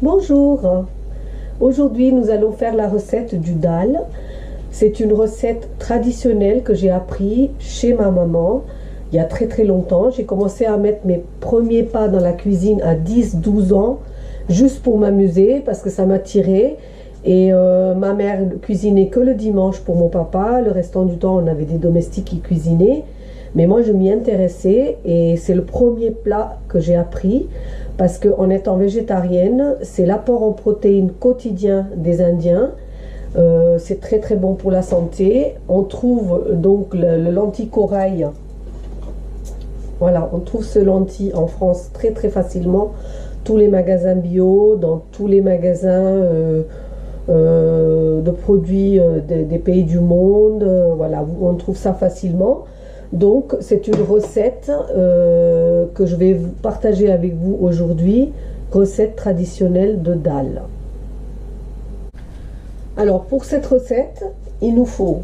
Bonjour, aujourd'hui nous allons faire la recette du dal. C'est une recette traditionnelle que j'ai appris chez ma maman il y a très longtemps. J'ai commencé à mettre mes premiers pas dans la cuisine à 10-12 ans, juste pour m'amuser parce que ça m'attirait. Et ma mère cuisinait que le dimanche pour mon papa, le restant du temps on avait des domestiques qui cuisinaient. Mais moi je m'y intéressais et c'est le premier plat que j'ai appris. Parce qu'en étant végétarienne, c'est l'apport en protéines quotidien des Indiens. C'est très bon pour la santé. On trouve donc le lentilles corail. Voilà, on trouve ce lentilles en France très facilement. Tous les magasins bio, dans tous les magasins de produits des pays du monde. Voilà, on trouve ça facilement. Donc c'est une recette que je vais partager avec vous aujourd'hui, recette traditionnelle de dal. Alors pour cette recette, il nous faut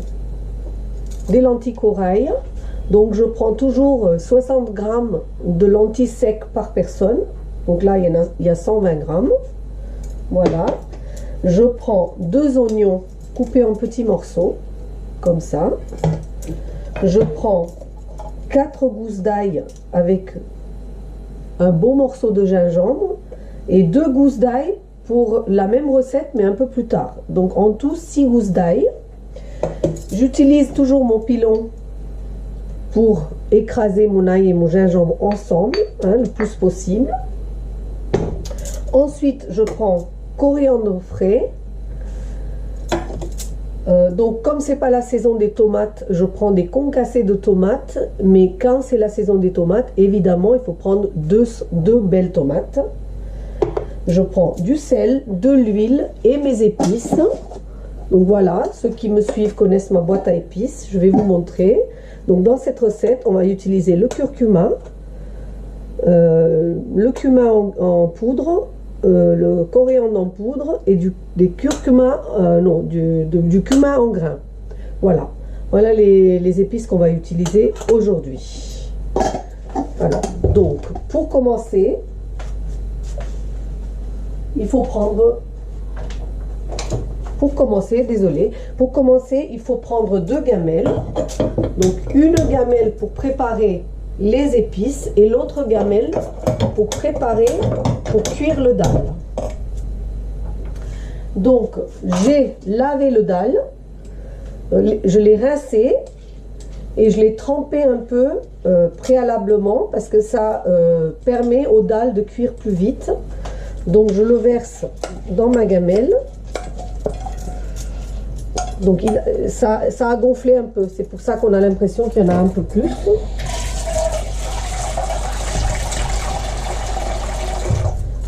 des lentilles corail. Donc je prends toujours 60 g de lentilles secs par personne. Donc là il y a 120 g. Voilà. Je prends 2 oignons coupés en petits morceaux, comme ça. Je prends 4 gousses d'ail avec un beau morceau de gingembre et 2 gousses d'ail pour la même recette mais un peu plus tard. Donc en tout 6 gousses d'ail. J'utilise toujours mon pilon pour écraser mon ail et mon gingembre ensemble, le plus possible. Ensuite je prends coriandre frais. Donc comme c'est pas la saison des tomates, je prends des concassés de tomates, mais quand c'est la saison des tomates, évidemment il faut prendre deux belles tomates. Je prends du sel, de l'huile et mes épices. Donc voilà, ceux qui me suivent connaissent ma boîte à épices, je vais vous montrer. Donc dans cette recette on va utiliser le curcuma, le cumin en poudre, le coriandre en poudre et du cumin en grains. Voilà les épices qu'on va utiliser aujourd'hui. Alors donc pour commencer, il faut prendre il faut prendre 2 gamelles. Donc une gamelle pour préparer les épices et l'autre gamelle pour cuire le dal. Donc j'ai lavé le dal, je l'ai rincé et je l'ai trempé un peu préalablement parce que ça permet au dal de cuire plus vite. Donc je le verse dans ma gamelle. Donc ça a gonflé un peu, c'est pour ça qu'on a l'impression qu'il y en a un peu plus.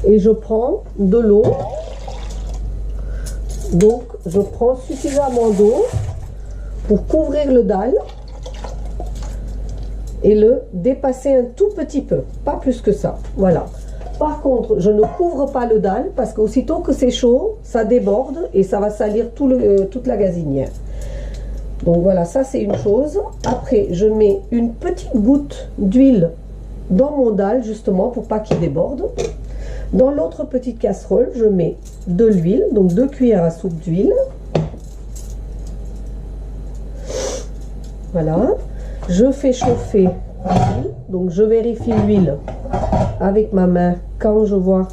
Et je prends de l'eau. Donc je prends suffisamment d'eau pour couvrir le dal et le dépasser un tout petit peu, pas plus que ça. Voilà. Par contre, je ne couvre pas le dal parce qu'aussitôt que c'est chaud, ça déborde et ça va salir toute la gazinière. Donc voilà, ça c'est une chose. Après, je mets une petite goutte d'huile dans mon dal justement pour pas qu'il déborde. Dans l'autre petite casserole, je mets de l'huile, donc 2 cuillères à soupe d'huile. Voilà. Je fais chauffer l'huile, donc je vérifie l'huile avec ma main. Quand je vois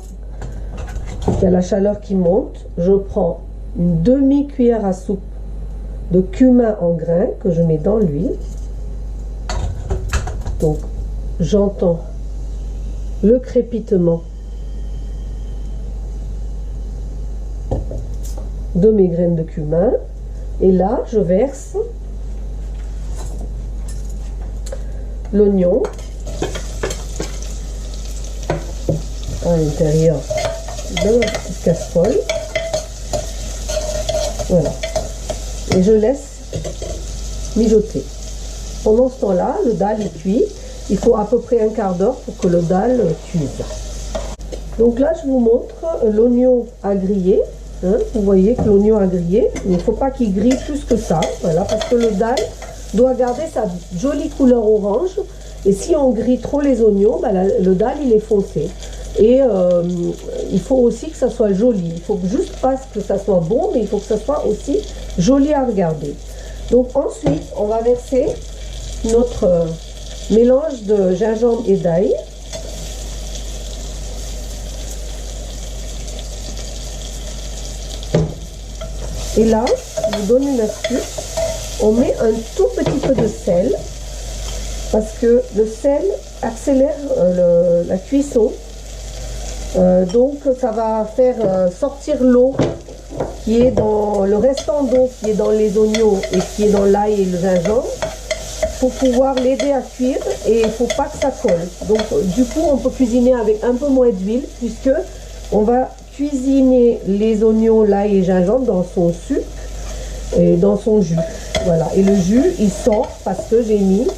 qu'il y a la chaleur qui monte, je prends une demi-cuillère à soupe de cumin en grains que je mets dans l'huile. Donc j'entends le crépitement de mes graines de cumin et là je verse l'oignon à l'intérieur de ma petite casserole. Voilà, et je laisse mijoter. Pendant ce temps-là, le dal est cuit. Il faut à peu près un quart d'heure pour que le dal cuise. Donc là, je vous montre l'oignon à griller. Vous voyez que l'oignon a grillé. Il ne faut pas qu'il grille plus que ça. Voilà, parce que le dal doit garder sa jolie couleur orange. Et si on grille trop les oignons, le dal il est foncé. Et il faut aussi que ça soit joli. Il faut juste pas que ça soit bon, mais il faut que ça soit aussi joli à regarder. Donc ensuite, on va verser notre mélange de gingembre et d'ail. Et là, je vous donne une astuce. On met un tout petit peu de sel parce que le sel accélère la cuisson. Donc ça va faire sortir l'eau qui est dans le restant d'eau qui est dans les oignons et qui est dans l'ail et le gingembre pour pouvoir l'aider à cuire, et il ne faut pas que ça colle. Donc du coup on peut cuisiner avec un peu moins d'huile puisque on va cuisiner les oignons, l'ail et gingembre dans son sucre et dans son jus. Voilà, et le jus il sort parce que j'ai mis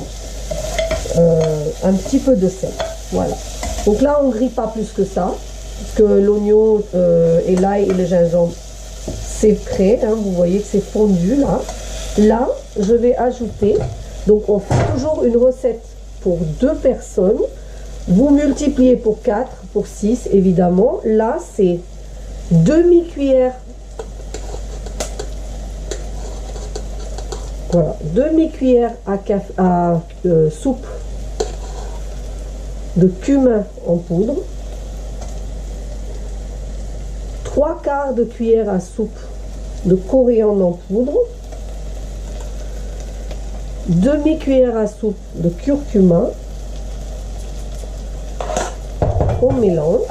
un petit peu de sel. Voilà. Donc là, on ne grille pas plus que ça, parce que l'oignon et l'ail et le gingembre, c'est prêt. Hein, vous voyez que c'est fondu là. Là, je vais ajouter, donc on fait toujours une recette pour 2 personnes. Vous multipliez pour 4, pour 6 évidemment. Là, c'est demi-cuillère. Voilà, demi-cuillère à soupe de cumin en poudre, 3/4 de cuillère à soupe de coriandre en poudre, demi-cuillère à soupe de curcuma. On mélange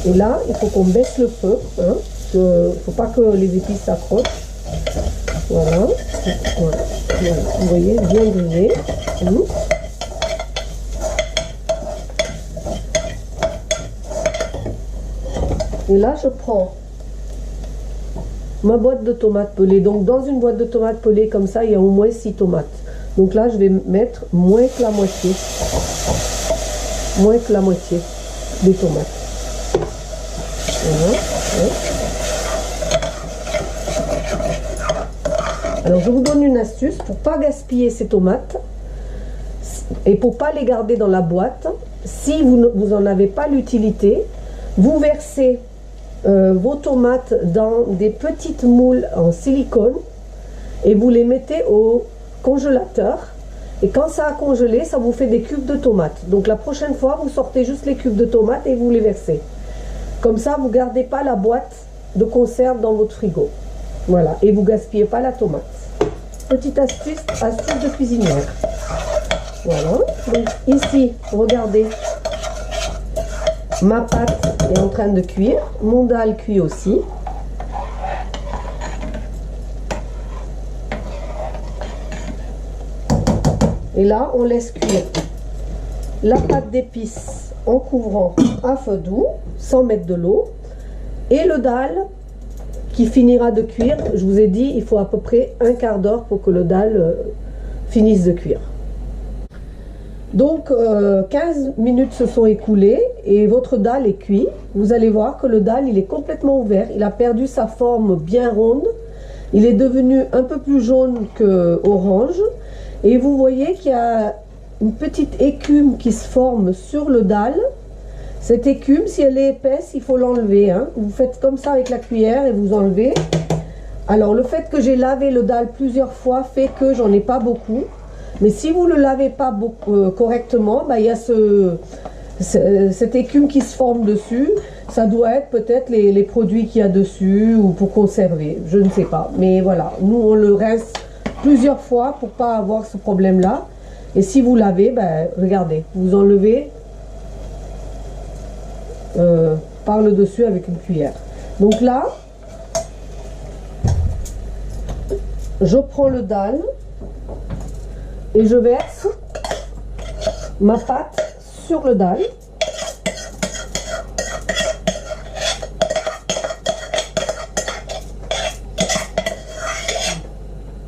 et là il faut qu'on baisse le feu, hein, il ne faut pas que les épices s'accrochent. Voilà, voilà. Voilà. Vous voyez, bien grillé. Et là, je prends ma boîte de tomates pelées. Donc, dans une boîte de tomates pelées comme ça, il y a au moins 6 tomates. Donc là, je vais mettre moins que la moitié. Moins que la moitié des tomates. Voilà. Ouais. Alors, je vous donne une astuce pour ne pas gaspiller ces tomates et pour ne pas les garder dans la boîte. Si vous n'en avez pas l'utilité, vous versez vos tomates dans des petites moules en silicone et vous les mettez au congélateur. Et quand ça a congelé, ça vous fait des cubes de tomates. Donc la prochaine fois, vous sortez juste les cubes de tomates et vous les versez. Comme ça, vous ne gardez pas la boîte de conserve dans votre frigo. Voilà, et vous ne gaspillez pas la tomate. Petite astuce de cuisinière. Voilà, donc ici, regardez, ma pâte est en train de cuire, mon dalle cuit aussi. Et là, on laisse cuire la pâte d'épices en couvrant à feu doux, sans mettre de l'eau, et le dalle qui finira de cuire. Je vous ai dit, il faut à peu près 1/4 d'heure pour que le dalle finisse de cuire. Donc 15 minutes se sont écoulées et votre dalle est cuit. Vous allez voir que le dalle il est complètement ouvert, il a perdu sa forme bien ronde, il est devenu un peu plus jaune que orange, et vous voyez qu'il y a une petite écume qui se forme sur le dalle. Cette écume, si elle est épaisse, il faut l'enlever, hein. Vous faites comme ça avec la cuillère et vous enlevez. Alors le fait que j'ai lavé le dalle plusieurs fois fait que j'en ai pas beaucoup. Mais si vous ne le lavez pas correctement, bah, il y a cette écume qui se forme dessus. Ça doit être peut-être les produits qu'il y a dessus ou pour conserver, je ne sais pas. Mais voilà, nous on le rince plusieurs fois pour pas avoir ce problème-là. Et si vous lavez, bah, regardez, vous enlevez par le dessus avec une cuillère. Donc là, je prends le dalle et je verse ma pâte sur le dalle.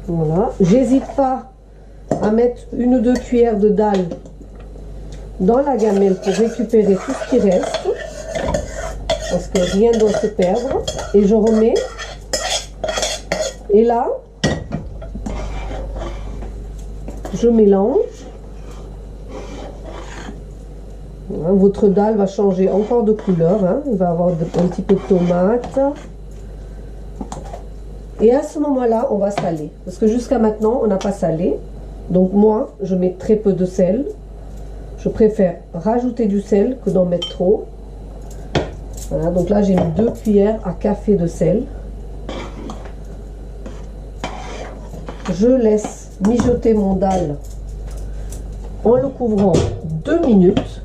Voilà, j'hésite pas à mettre 1 ou 2 cuillères de dalle dans la gamelle pour récupérer tout ce qui reste, parce que rien ne doit se perdre. Et je remets, et là je mélange. Voilà. Hein, votre dalle va changer encore de couleur. Hein, il va avoir un petit peu de tomate. Et à ce moment-là, on va saler. Parce que jusqu'à maintenant, on n'a pas salé. Donc moi, je mets très peu de sel. Je préfère rajouter du sel que d'en mettre trop. Voilà, donc là, j'ai mis 2 cuillères à café de sel. Je laisse mijoter mon dalle en le couvrant 2 minutes.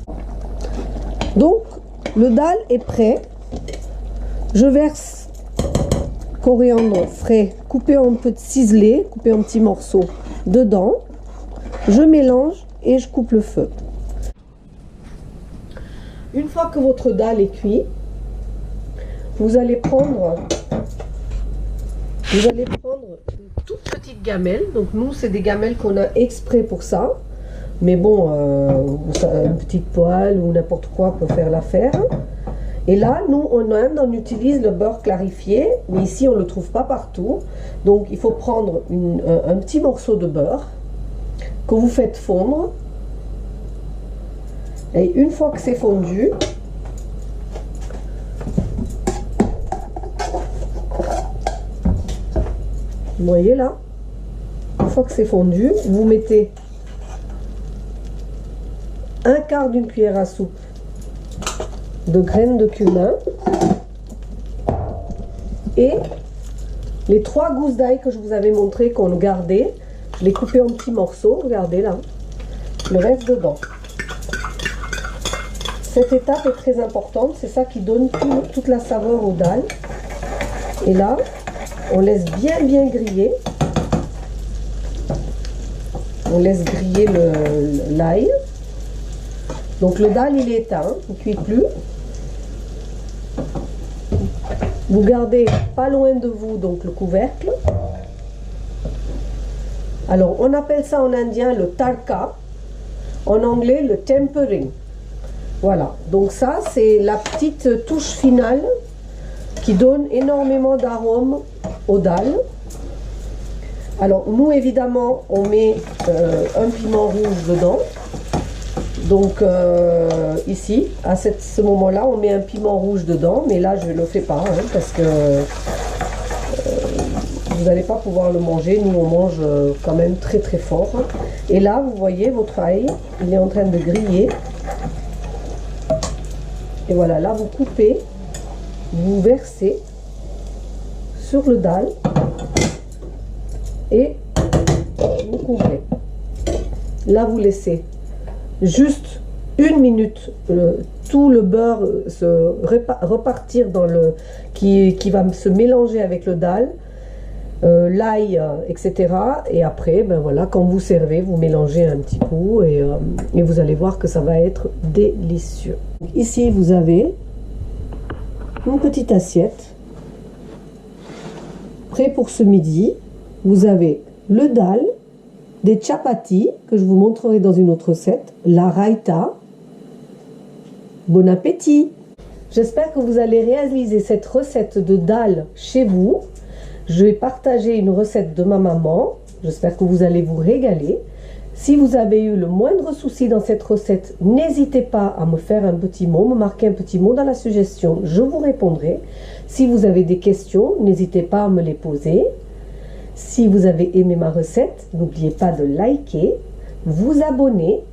Donc, le dalle est prêt. Je verse coriandre frais, coupé en petits ciselés, coupé en petits morceaux dedans. Je mélange et je coupe le feu. Une fois que votre dalle est cuite, vous allez prendre une toute petite gamelle. Donc nous, c'est des gamelles qu'on a exprès pour ça. Mais bon, une petite poêle ou n'importe quoi peut faire l'affaire. Et là, nous, on utilise le beurre clarifié, mais ici, on ne le trouve pas partout. Donc, il faut prendre un petit morceau de beurre que vous faites fondre. Et une fois que c'est fondu, vous voyez là, une fois que c'est fondu, vous mettez un quart d'une cuillère à soupe de graines de cumin et les 3 gousses d'ail que je vous avais montré qu'on gardait, je les coupais en petits morceaux, regardez là, le reste dedans. Cette étape est très importante, c'est ça qui donne toute la saveur aux dalles. Et là, on laisse bien griller. On laisse griller l'ail. Donc le dalle il est éteint, il ne cuit plus. Vous gardez pas loin de vous donc le couvercle. Alors on appelle ça en indien le tarka, en anglais le tempering. Voilà, donc ça c'est la petite touche finale qui donne énormément d'arômes aux dalles. Alors nous évidemment on met un piment rouge dedans. Donc ici, à ce moment-là, on met un piment rouge dedans, mais là je ne le fais pas hein, parce que vous n'allez pas pouvoir le manger. Nous on mange quand même très fort. Et là vous voyez votre ail, il est en train de griller. Et voilà, là vous coupez, vous versez sur le dalle et vous couvrez. Là vous laissez juste 1 minute tout le beurre se repartir dans qui va se mélanger avec le dalle, l'ail, etc. Et après, ben voilà, quand vous servez, vous mélangez un petit coup et vous allez voir que ça va être délicieux. Ici, vous avez une petite assiette prêt pour ce midi. Vous avez le dalle, des chapatis que je vous montrerai dans une autre recette, la raita. Bon appétit! J'espère que vous allez réaliser cette recette de dalle chez vous. Je vais partager une recette de ma maman. J'espère que vous allez vous régaler. Si vous avez eu le moindre souci dans cette recette, n'hésitez pas à me faire un petit mot, me marquer un petit mot dans la suggestion, je vous répondrai. Si vous avez des questions, n'hésitez pas à me les poser. Si vous avez aimé ma recette, n'oubliez pas de liker, vous abonner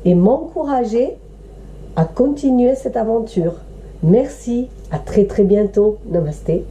et m'encourager à continuer cette aventure. Merci, à très bientôt. Namasté.